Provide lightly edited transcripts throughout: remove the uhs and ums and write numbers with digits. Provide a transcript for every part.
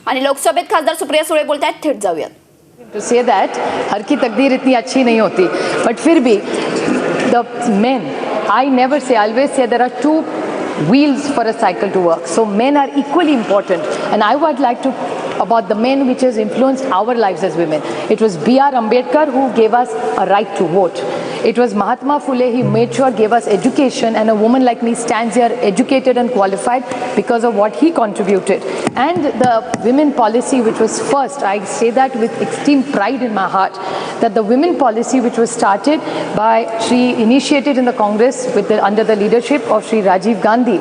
आणि लोकसभेत खासदार सुप्रिया सुळे बोलतायत, थेट जाऊयात. To say that हर की तकदीर इतनी अच्छी नहीं होती, but फिर भी the men, I never say, I always say there are two wheels for a cycle to work. So men are equally important, and I would like to about the men which has influenced our lives as women. It was B.R. Ambedkar who gave us a right to vote. It was Mahatma Phule, he made sure gave us education, and a woman like me stands here educated and qualified because of what he contributed. And the women policy which was first, I say that with extreme pride in my heart, that the women policy which was started by Shri, initiated in the Congress with under the leadership of Shri Rajiv Gandhi.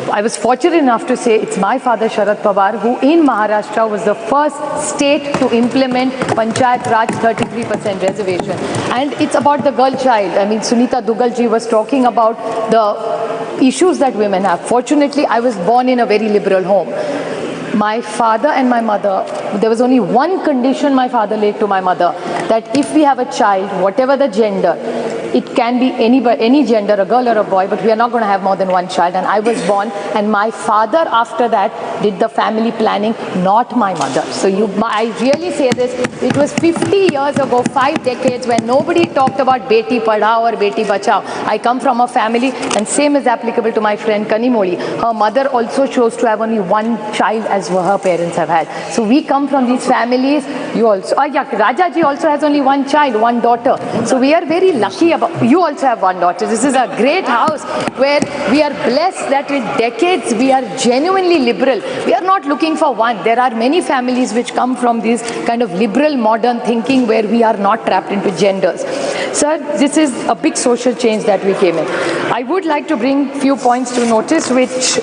I was fortunate enough to say it's my father Sharad Pawar who in Maharashtra was the first state to implement Panchayat Raj 33% reservation. And it's about the girl child. I mean, Sunita Dugalji was talking about the issues that women have. Fortunately, I was born in a very liberal home. My father and my mother, there was only one condition my father laid to my mother, that if we have a child, whatever the gender, it can be any gender, a girl or a boy, but we are not going to have more than one child. And I was born, and my father after that did the family planning, not my mother. So I really say this, it was 50 years ago, 5 decades, when nobody talked about Beti Padhao or Beti Bachao. I come from a family, and same is applicable to my friend Kanimoli. Her mother also chose to have only one child as her parents have had. So we come from these families. You also, Rajaji also has only one child, one daughter. So we are very lucky about, you also have one daughter. This is a great house where we are blessed that with decades we are genuinely liberal. We are not looking for one. There are many families which come from this kind of liberal modern thinking where we are not trapped into genders. Sir, this is a big social change that we came in. I would like to bring few points to notice which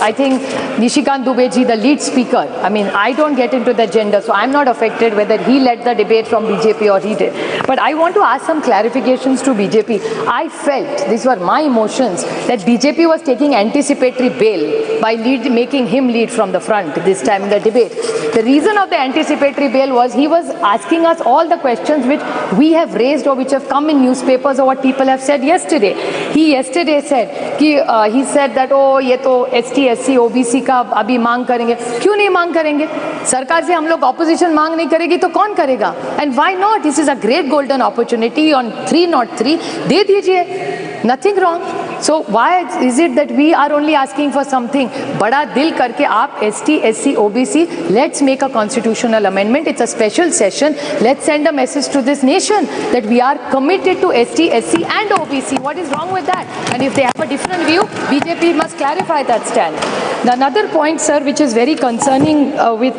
I think Nishikant Dubey ji, the lead speaker, I mean, I don't get into the gender, so I'm not affected whether he led the debate from BJP or he did. But I want to ask some clarifications to BJP. I felt, these were my emotions, that BJP was taking anticipatory bail by making him lead from the front this time in the debate. The reason of the anticipatory bail was he was asking us all the questions which we have raised or which have come in newspapers or what people have said yesterday. He yesterday said, he said that, oh, ये तो ST, SC, OBC का अभी मांग करेंगे. क्यों नहीं मांग करेंगे? सरकार से हम लोग ऑपोजिशन मांग नहीं करेगी तो कौन करेगा? And why not? This is a great golden opportunity on 303. दे दीजिए. Nothing wrong. So why is it that we are only asking for something? बड़ा दिल करके आप ST, SC, OBC, let's make a constitutional amendment. It's a special session. Let's send a message to this nation that we are committed to ST, SC and OBC. What is wrong with that? And if they have a different view, BJP must clarify that stand. Another point, sir, which is very concerning with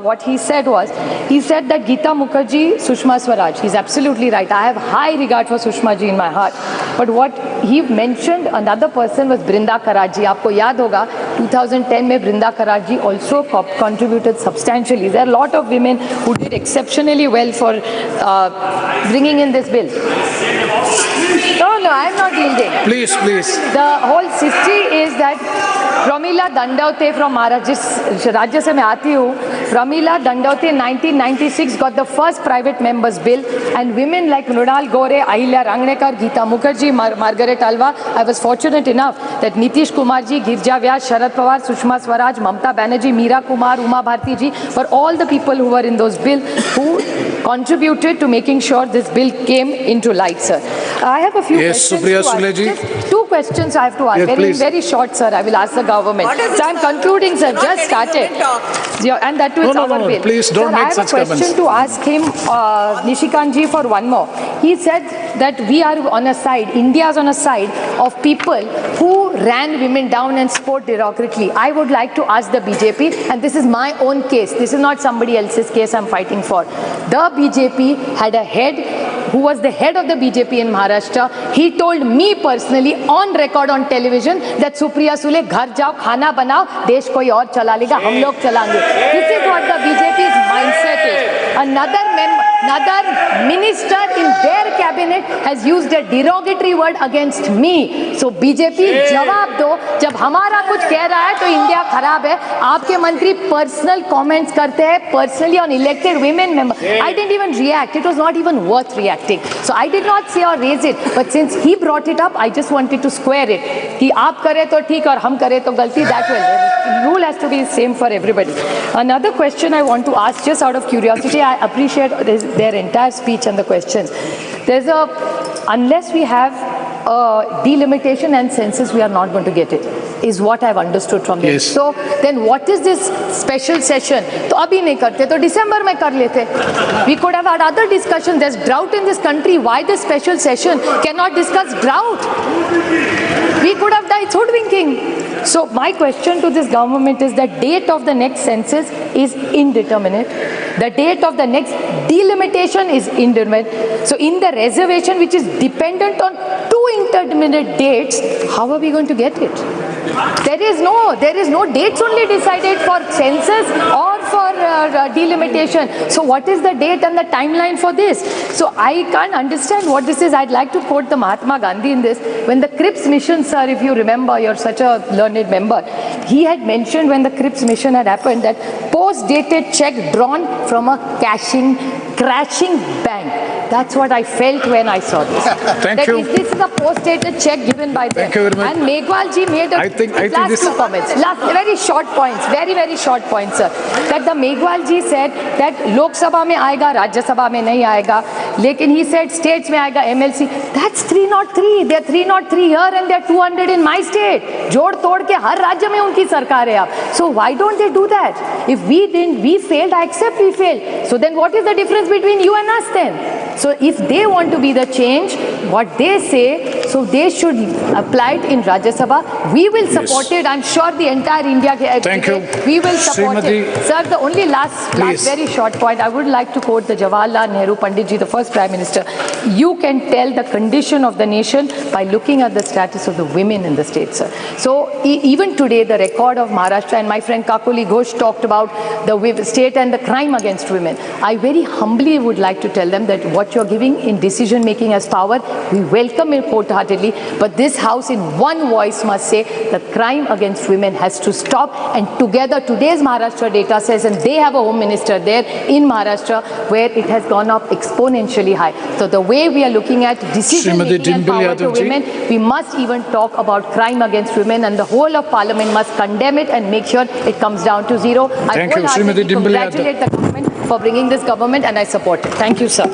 what he said was, he said that Geeta Mukherjee, Sushma Swaraj. He's absolutely right. I have high regard for Sushma ji in my heart. But what he mentioned, another person was Brinda Karaji. आपको याद होगा 2010 में Brinda Karaji also contributed substantially. There are a lot of women who did exceptionally well for bringing in this bill. No, I'm not yielding. Please. The whole history is that Pramila Dandavate from Maharashtra, राज्य से मैं आती हूँ. Pramila Dandavate in 1996 got the first private members bill, and women like Mrunal Gore, Ahilya Rangnekar, Geeta Mukherjee, Margaret Alva. I was fortunate enough that Nitish Kumar ji, Girja Vyas, Sharad Pawar, Sushma Swaraj, Mamta Banerjee, Meera Kumar, Uma Bharti ji were all the people who were in those bills who contributed to making sure this bill came into light, sir. I have a few questions Supriya to ask. Sule ji. Just 2 questions I have to ask. Yes, very short, sir. I will ask the government. So I'm concluding, sir. Just started. And that too is our bill. Please don't make such comments. I have a question to ask him, Nishikant ji, for one more. He said that we are on a side, India is on a side of people who ran women down and spoke derogatorily. I would like to ask the BJP, and this is my own case. This is not somebody else's case I'm fighting for. The BJP had a head who was the head of the BJP in Maharashtra. He told me personally on record on television that Supriya Sule, घर जाओ, खाना बनाओ, देश कोई और चला लेगा, हम लोग चलाएंगे. This is what the BJP's mindset is. another minister in their cabinet has used a derogatory word against me. So BJP जवाब दो, जब हमारा कुछ कह रहा है तो इंडिया खराब है, आपके मंत्री पर्सनल कमेंट्स करते हैं personally on elected women member. I didn't even react. It was not even worth reacting. So I did not say or raise it. But since he brought it up, I just wanted to square it. कि आप करें तो ठीक और हम करें तो गलती. That way, the rule has to be same for everybody. Another question I want to ask, just out of curiosity, I appreciate their entire speech and the questions. Unless we have delimitation and census, we are not going to get it, is what I've understood from them. Yes. So then what is this special session? तो अभी नहीं करते तो दिसंबर में कर लेते. We could have had other discussions. There's drought in this country. Why this special session? Cannot discuss drought. We could have done hoodwinking. So my question to this government is that date of the next census is indeterminate. The date of the next delimitation is indeterminate. So in the reservation, which is dependent on two indeterminate dates, how are we going to get it? There is no dates only decided for census or for delimitation. So what is the date and the timeline for this? So I can't understand what this is. I'd like to quote the Mahatma Gandhi in this. When the Cripps mission, sir, if you remember, you're such a learned member, he had mentioned when the Cripps mission had happened that post-dated check drawn from a crashing bank. That's what I felt when I saw this. Thank you. This is a post-dated check given by them. Thank you very much. And Meghwal ji made I think last this two comments. Last very short points, very short points, sir. That the Meghwal ji said that Lok Sabha में आएगा, Rajya Sabha में नहीं आएगा. लेकिन he said states में आएगा MLC. That's 303. They're 303 here and they're 200 in my state. जोड़ तोड़ के हर राज्य में उनकी सरकार है अब. So why don't they do that? If we failed, I accept we failed. So then what is the difference between you and us then? So if they want to be the change, what they say, so they should apply it in Rajya Sabha. We will support it. I'm sure the entire India. Thank you. We will support Srimati. it. Sir, the only last very short point, I would like to quote the Jawaharlal Nehru Pandit ji, the first Prime Minister. You can tell the condition of the nation by looking at the status of the women in the state, sir. So even today, the record of Maharashtra, and my friend Kakuli Ghosh talked about the state and the crime against women. I very humbly would like to tell them that what you're giving in decision making as power, we welcome it wholeheartedly, but this house in one voice must say the crime against women has to stop, and together today's Maharashtra data says, and they have a home minister there in Maharashtra where it has gone up exponentially high. So the way we are looking at decision making and power to women, we must even talk about crime against women, and the whole of parliament must condemn it and make sure it comes down to zero. I wholeheartedly congratulate the government for bringing this government, and I support it. Thank you, sir.